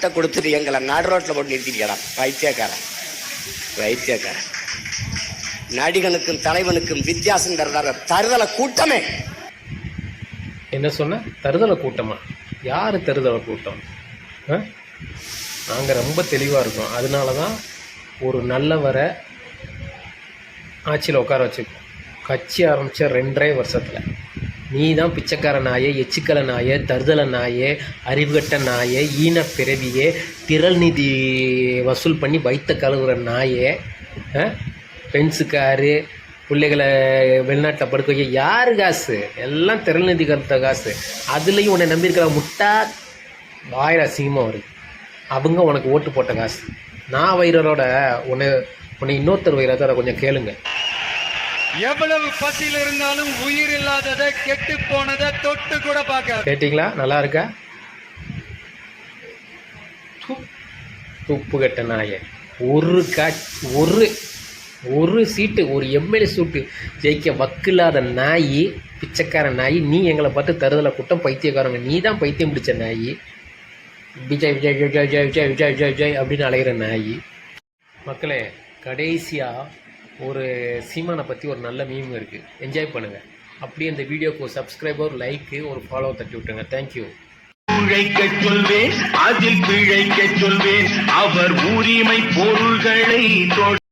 நாட்டை கொடுத்துட்டு எங்களை நாடு ரோட்டில் போட்டு நிறுத்திக்கலாம். வைத்தியக்காரன் வைத்தியக்காரன் நடிகனுக்கும் தலைவனுக்கும் வித்தியாசம் தருதலை கூட்டமே. என்ன சொன்ன? தருதலை கூட்டமா? யார் தருதலை கூட்டம்? நாங்கள் ரொம்ப தெளிவாக இருக்கோம். அதனால தான் ஒரு நல்லவரை ஆட்சியில் உட்கார வச்சுக்கோம். கட்சி ஆரம்பித்த 2.5 வருஷத்தில் நீ தான் பிச்சைக்கார நாயே, எச்சிக்கல நாயே, தருதலை நாயே, அறிவுகட்ட நாயே, ஈன பிறவியே, திரள் நிதி வசூல் பண்ணி வைத்த கழுவுற நாயே, பென்ஸுக்காரு பிள்ளைகளை வெளிநாட்டில் படுக்க வைக்க யார் காசு? எல்லாம் திரள் நிதி கருத்த காசு. அதுலேயும் உன்னை நம்பியிருக்கிற முட்டா வாயில அசிங்கமாக வருது. அவங்க உனக்கு ஓட்டு போட்ட காசு. நான் வைரரோட உன்னை இன்னொருத்தர் வைரத்தோட கொஞ்சம் கேளுங்க. எவ்வளவு பசியில் இருந்தாலும் உயிர் இல்லாததை கெட்டு போனதை தொட்டு கூட பார்க்க. கேட்டீங்களா? நல்லா இருக்கா? துப்பு கட்ட நாய. ஒரு சீட்டு, ஒரு எம்எல்ஏ சீட்டு ஜெயிக்க வக்கில்லாத நாய், பிச்சைக்கார நாய். நீ எங்களை பார்த்து தருதலை கூட்டம், பைத்தியக்காரங்க. நீ தான் பைத்தியம் பிடிச்ச நாய். விஜய் விஜய் விஜய் விஜய் விஜய் விஜய் விஜய் விஜய் அப்படின்னு அலைகிற நாய். மக்களே, கடைசியாக ஒரு சீமானை பற்றி ஒரு நல்ல மீம் இருக்குது, என்ஜாய் பண்ணுங்கள். அப்படியே இந்த வீடியோக்கு ஒரு சப்ஸ்கிரைபர், லைக்கு, ஒரு ஃபாலோ தட்டி விட்டுருங்க. தேங்க்யூ. உழைக்க சொல்வேன், அதில் பிழைக்க சொல்வேன், அவர் உரிமை பொருள்களை